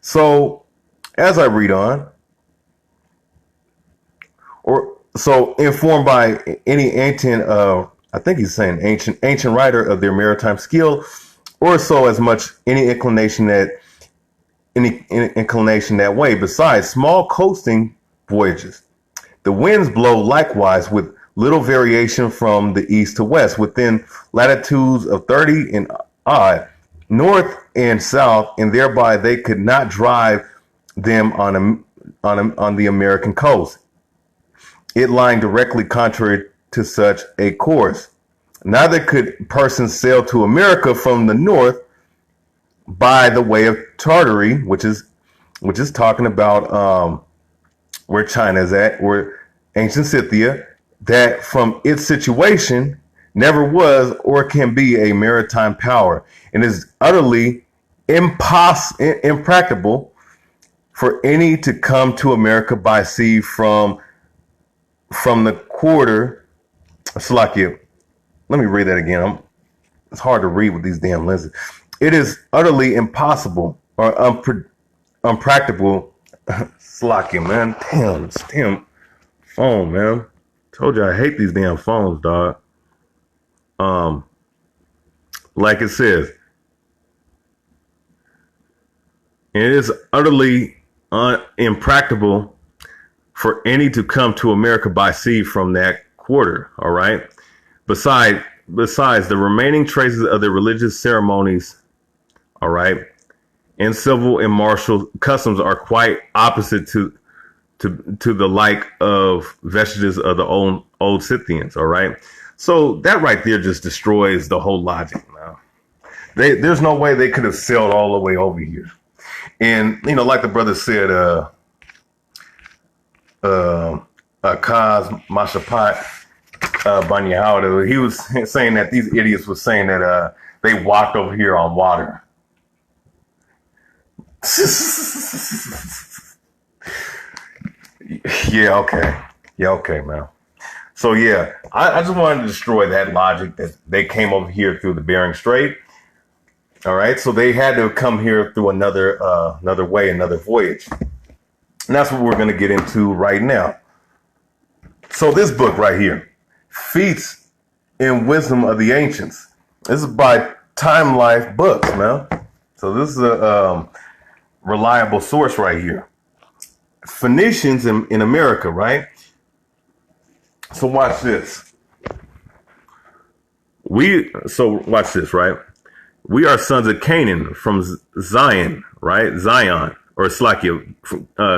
So as I read on, so informed by any ancient, I think he's saying ancient writer of their maritime skill, or so as much any inclination that way. Besides small coasting voyages, the winds blow likewise with little variation from the east to west within latitudes of 30 and odd north and south, and thereby they could not drive them on the American coast, it lying directly contrary to such a course. Neither could persons sail to America from the north by the way of Tartary, which is talking about where China is at, where ancient Scythia, that from its situation never was or can be a maritime power, and is utterly impracticable for any to come to America by sea from the quarter. Salakia, let me read that again. It's hard to read with these damn lenses. It is utterly impossible or unpracticable. Salakia, man. Damn, this damn phone, man. Told you I hate these damn phones, dog. Like it says, it is utterly impracticable for any to come to America by sea from that quarter. All right. Besides the remaining traces of the religious ceremonies, all right, and civil and martial customs are quite opposite to the like of vestiges of the old Scythians. All right. So that right there just destroys the whole logic now. There's no way they could have sailed all the way over here. And, you know, like the brother said, Kaz Mashapat Banyahawah, he was saying that these idiots were saying that they walked over here on water. Yeah, okay, man. So yeah, I just wanted to destroy that logic that they came over here through the Bering Strait. All right, so they had to come here through another way, another voyage. And that's what we're going to get into right now. So this book right here, Feats in Wisdom of the Ancients. This is by Time Life Books, man. So this is a reliable source right here. Phoenicians in America, right? So watch this. Watch this, right? We are sons of Canaan from Zion, right? Zion, or Slakia,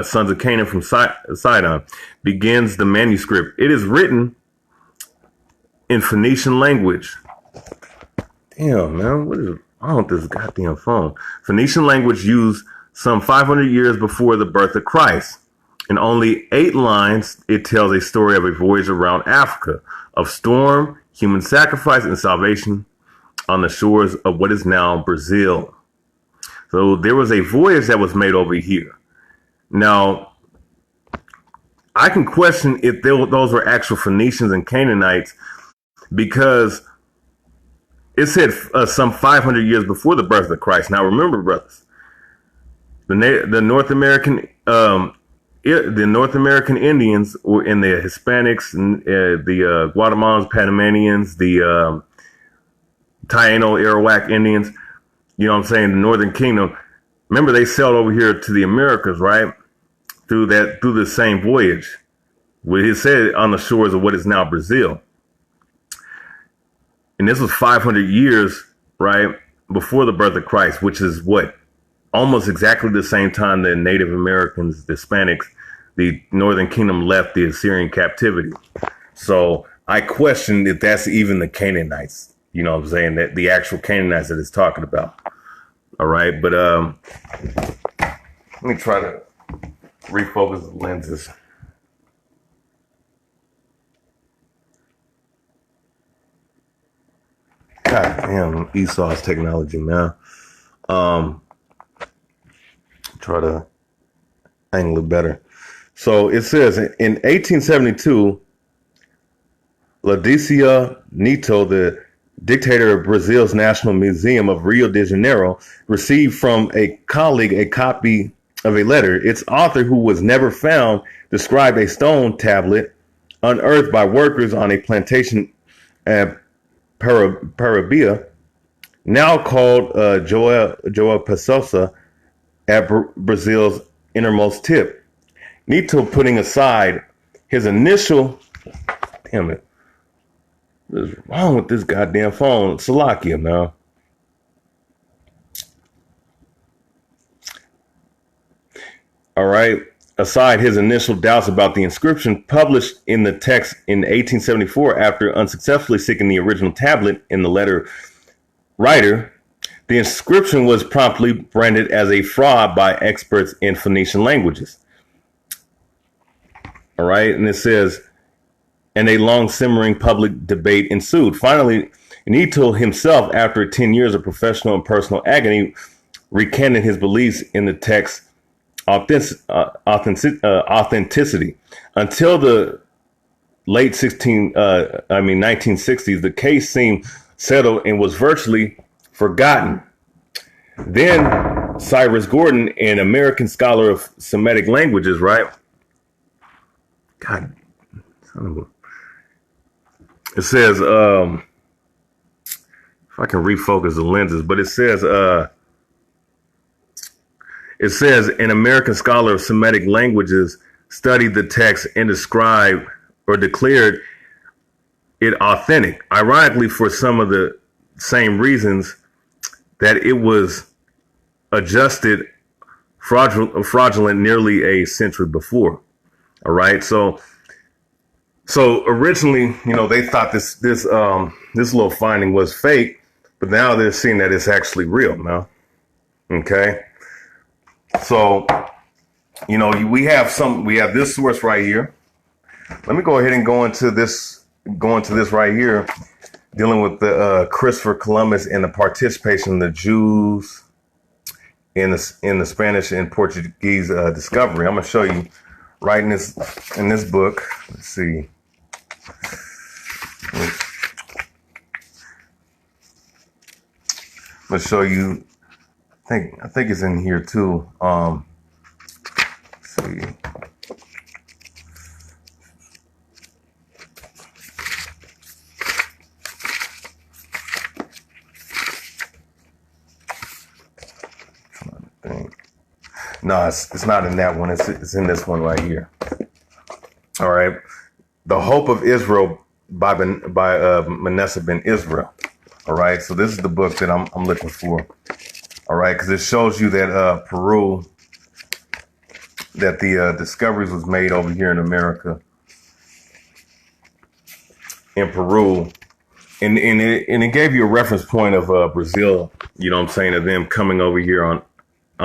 sons of Canaan from Sidon, begins the manuscript. It is written in Phoenician language. Damn, man, what is wrong with this goddamn phone? Phoenician language used some 500 years before the birth of Christ. In only 8 lines, it tells a story of a voyage around Africa, of storm, human sacrifice, and salvation on the shores of what is now Brazil. So there was a voyage that was made over here. Now, I can question if those were actual Phoenicians and Canaanites, because it said some 500 years before the birth of Christ. Now, remember, brothers, the North American Indians were in the Hispanics, the Guatemalans, Panamanians, the Taino, Arawak Indians. You know what I'm saying? The Northern Kingdom. Remember, they sailed over here to the Americas, right? Through the same voyage. Where it said on the shores of what is now Brazil. And this was 500 years, right, before the birth of Christ, which is what? Almost exactly the same time that Native Americans, the Hispanics, the Northern Kingdom left the Assyrian captivity. So I question if that's even the Canaanites. You know what I'm saying? That the actual Canaanites that it's talking about. All right. But let me try to refocus the lenses. God damn, Esau's technology, man. Try to angle it better. So it says in 1872, Laudício Neto, the dictator of Brazil's National Museum of Rio de Janeiro, received from a colleague a copy of a letter. Its author, who was never found, described a stone tablet unearthed by workers on a plantation at Rayabya, now called Joa Pessoa, at Brazil's innermost tip. Neto, putting aside his initial, damn it, what is wrong with this goddamn phone? Salakia, man. All right. Aside his initial doubts about the inscription, published in the text in 1874 after unsuccessfully seeking the original tablet in the letter writer, the inscription was promptly branded as a fraud by experts in Phoenician languages. All right. And it says, and a long simmering public debate ensued. Finally, Neto himself, after 10 years of professional and personal agony, recanted his beliefs in the text's authenticity. Until the late 1960s, the case seemed settled and was virtually forgotten. Then Cyrus Gordon, an American scholar of Semitic languages, right? God, son of a... It says, if I can refocus the lenses, but it says an American scholar of Semitic languages studied the text and described or declared it authentic, ironically for some of the same reasons that it was adjusted fraudulent nearly a century before. All right, so originally, you know, they thought this little finding was fake, But now they're seeing that it's actually real now. Okay. So, you know, we have this source right here. Let me go ahead and go into this right here, dealing with the Christopher Columbus and the participation of the Jews in the Spanish and Portuguese discovery. I'm gonna show you right in this book. Let's see. I'm gonna show you. I think it's in here too. Let's see. No, it's not in that one. It's in this one right here. All right. The Hope of Israel by Manasseh ben Israel. All right. So this is the book that I'm looking for. All right. Because it shows you that Peru, that the discoveries was made over here in America, in Peru. And it gave you a reference point of Brazil, you know what I'm saying, of them coming over here on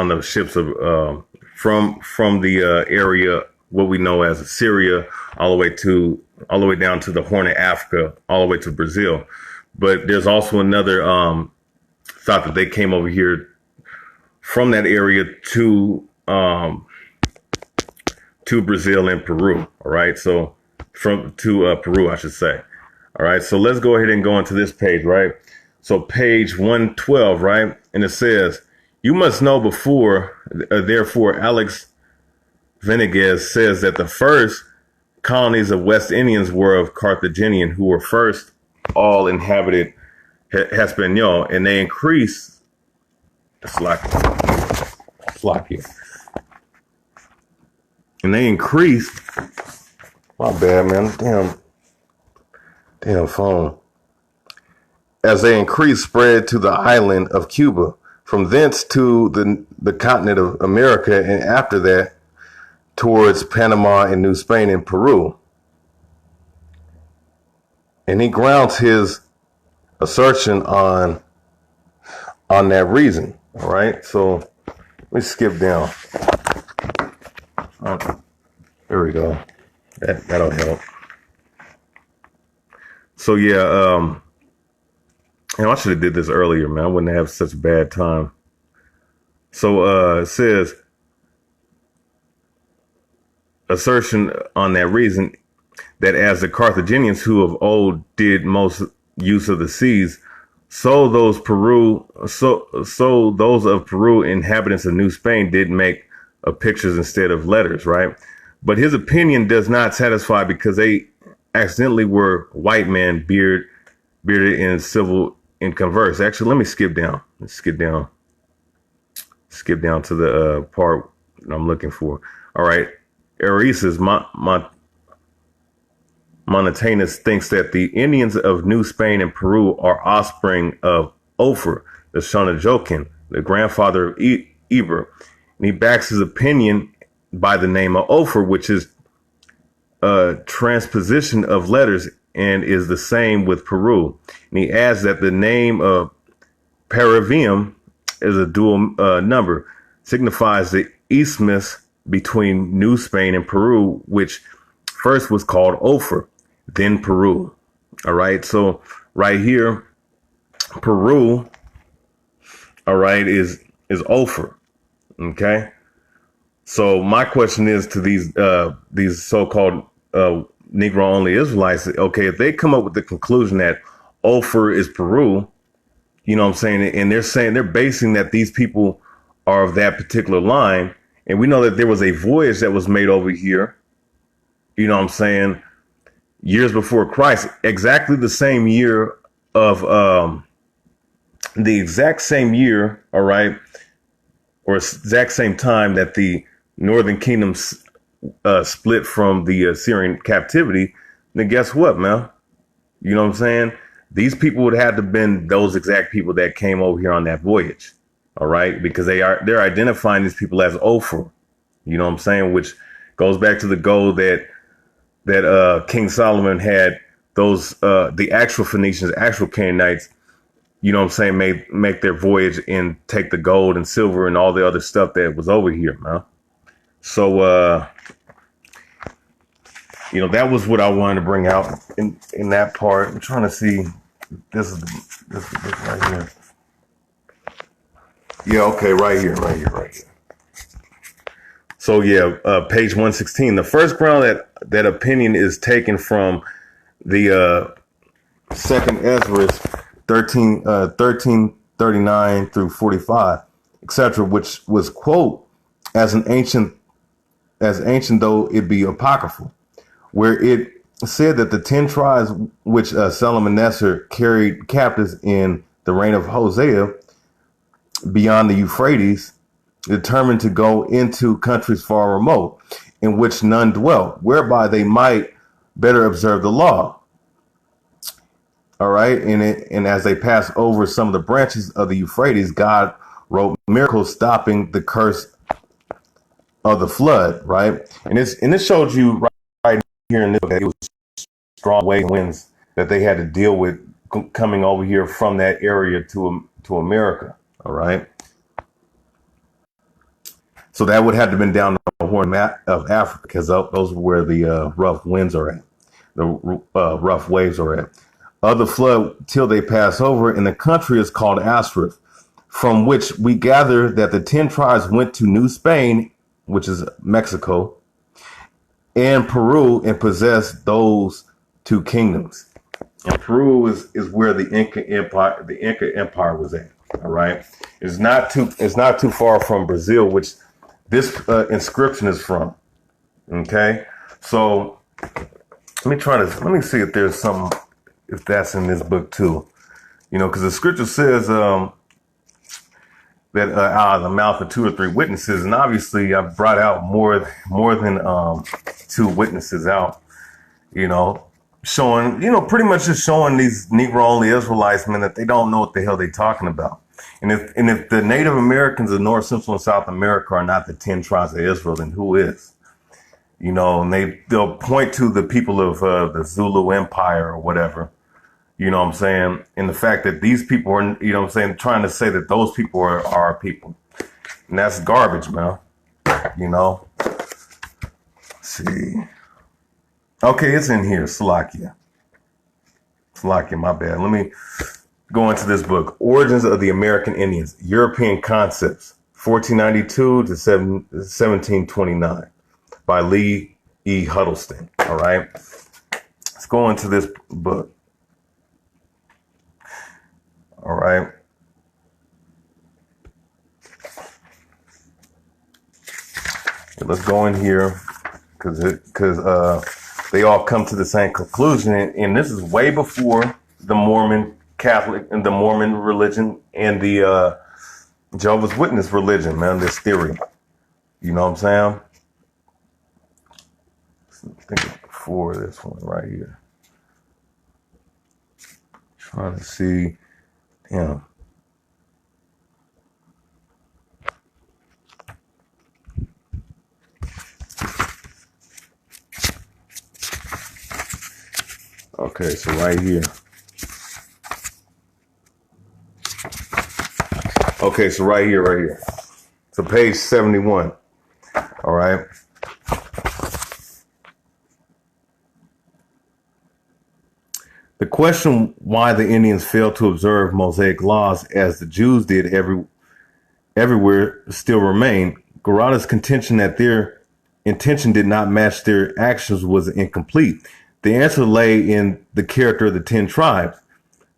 the ships of from the area, what we know as Syria, all the way down to the Horn of Africa, all the way to Brazil. But there's also another thought that they came over here from that area to Brazil and Peru. All right, so to Peru, I should say. All right, so let's go ahead and go into this page, right? So page 112, right? And it says, you must know therefore, Alex Venegas says that the first colonies of West Indians were of Carthaginian, who were first all inhabited Hispaniola, and they increased. It's like here. And they increased. My bad, man. Damn phone. As they increased, spread to the island of Cuba, from thence to the continent of America, and after that towards Panama and New Spain and Peru. And he grounds his assertion on that reason. All right, so let me skip down. There we go. That'll help. So yeah, I should have did this earlier, man. I wouldn't have such a bad time. So it says, assertion on that reason, that as the Carthaginians who of old did most use of the seas, so those of Peru inhabitants of New Spain did make pictures instead of letters, right? But his opinion does not satisfy, because they accidentally were white men, bearded and civil and converse. Actually, let me skip down. Let's skip down to the part that I'm looking for. All right. Eresus Monotanus thinks that the Indians of New Spain and Peru are offspring of Ophir, the son of Joachim, the grandfather of Eber. And he backs his opinion by the name of Ophir, which is a transposition of letters and is the same with Peru. And he adds that the name of Paravium is a dual number, signifies the isthmus between New Spain and Peru, which first was called Ophir, then Peru. All right, so right here, Peru, all right, is Ophir. Okay, so my question is to these so-called Negro-only Israelites. Okay, if they come up with the conclusion that Ophir is Peru, you know what I'm saying, and they're basing that these people are of that particular line, and we know that there was a voyage that was made over here, you know what I'm saying, years before Christ, exactly the same year of the exact same year, all right, or exact same time that the Northern Kingdom split from the Assyrian captivity. Then guess what, man? You know what I'm saying? These people would have to have been those exact people that came over here on that voyage. All right, because they're identifying these people as Ophir. You know what I'm saying? Which goes back to the goal that King Solomon had those the actual Phoenicians, actual Canaanites, you know what I'm saying, make their voyage and take the gold and silver and all the other stuff that was over here, man. So, you know, that was what I wanted to bring out in that part. I'm trying to see. This is right here. Yeah, okay, right here. So yeah, page 116. The first ground that opinion is taken from the second Ezra 1339 through 45, etc., which was quote as ancient though it be apocryphal, where it said that the 10 tribes which Shalmaneser carried captives in the reign of Hosea beyond the Euphrates determined to go into countries far remote, in which none dwelt, whereby they might better observe the law. All right. And as they passed over some of the branches of the Euphrates, God wrote miracles stopping the curse of the flood. Right. And this showed you right here in this book that it was strong winds that they had to deal with coming over here from that area to America. All right. So that would have to been down the Horn of Africa, because those are where the rough winds are at, the rough waves are at. Of the flood till they pass over, and the country is called Ashereth, from which we gather that the 10 tribes went to New Spain, which is Mexico, and Peru, and possessed those 2 kingdoms. And Peru is where the Inca Empire was at. All right, it's not too far from Brazil, which this inscription is from. Okay, so let me see if there's some, if that's in this book too. You know, because the scripture says that out of the mouth of 2 or 3 witnesses, and obviously I brought out more than 2 witnesses out. You know, showing, you know, pretty much just showing these Negro only Israelites, man, that they don't know what the hell they're talking about. And if the Native Americans of North, Central, and South America are not the 10 tribes of Israel, then who is? You know, and they'll point to the people of the Zulu Empire or whatever. You know what I'm saying? And the fact that these people are, you know what I'm saying, trying to say that those people are our people. And that's garbage, man. You know? Let's see. Okay, it's in here. Salakia, my bad. Let me go into this book. Origins of the American Indians, European Concepts, 1492 to 1729 by Lee E. Huddleston. All right. Let's go into this book. All right. Let's go in here because they all come to the same conclusion. And this is way before the Mormon Catholic and the Mormon religion and the Jehovah's Witness religion, man, this theory. You know what I'm saying? I think it's before this one right here. Trying to see, yeah. Okay, so right here. Okay, so right here. So page 71. All right. The question why the Indians failed to observe Mosaic laws as the Jews did everywhere still remain. Garada's contention that their intention did not match their actions was incomplete. The answer lay in the character of the 10 tribes.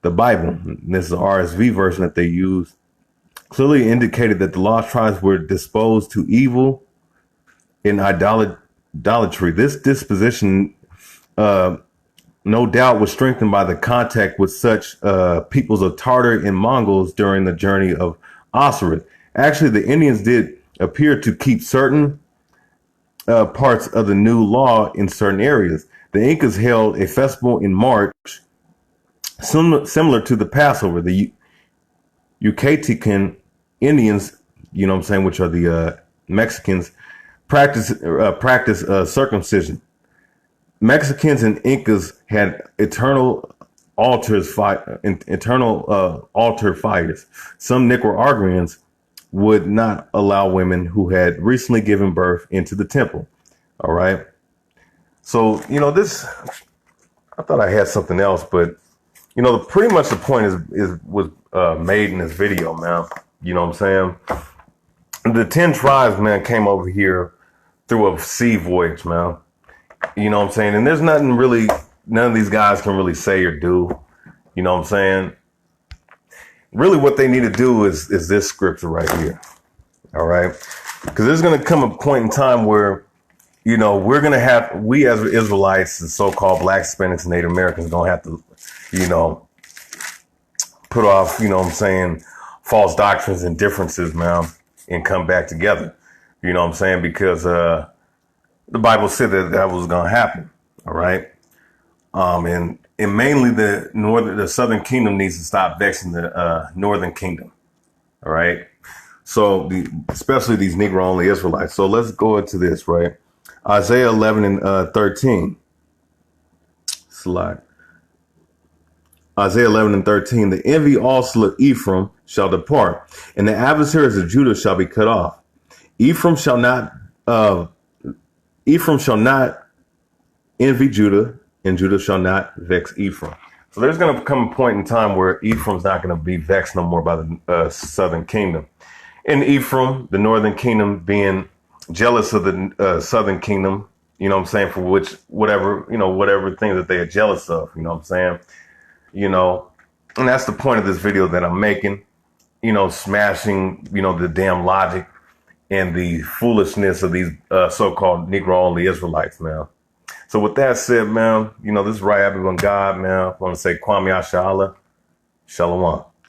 The Bible, and this is the RSV version that they used, clearly indicated that the lost tribes were disposed to evil and idolatry. This disposition, no doubt, was strengthened by the contact with such peoples of Tartar and Mongols during the journey of Osiris. Actually, the Indians did appear to keep certain parts of the new law in certain areas. The Incas held a festival in March, similar to the Passover. The Yucatecan Indians, you know what I'm saying, which are the Mexicans, practice circumcision. Mexicans and Incas had internal altar fires. Some Nicaraguans would not allow women who had recently given birth into the temple. All right. So, you know, this, I thought I had something else, but, you know, pretty much the point was made in this video, man. You know what I'm saying? The 10 tribes, man, came over here through a sea voyage, man. You know what I'm saying? And there's nothing really, none of these guys can really say or do. You know what I'm saying? Really what they need to do is this scripture right here. All right? Because there's going to come a point in time where, you know, we as Israelites, the so-called Black, Hispanics, and Native Americans, going to have to, you know, put off, you know what I'm saying, false doctrines and differences, man, and come back together. You know what I'm saying? Because the Bible said that was going to happen. All right? And mainly the Southern Kingdom needs to stop vexing the Northern Kingdom. All right? So especially these Negro-only Israelites. So let's go into this, right? Isaiah 11 and 13. Slide. Isaiah 11 and 13. The envy also of Ephraim shall depart, and the adversaries of Judah shall be cut off. Ephraim shall not envy Judah, and Judah shall not vex Ephraim. So there's going to come a point in time where Ephraim's not going to be vexed no more by the Southern Kingdom. And Ephraim, the Northern Kingdom, being jealous of the Southern Kingdom, you know what I'm saying, for whatever thing that they are jealous of, you know what I'm saying, you know, and that's the point of this video that I'm making, you know, smashing, you know, the damn logic and the foolishness of these so-called Negro-only Israelites, man. So with that said, man, you know, this is Rayabya on God, man. I want to say Kwame Ashala, Shalom.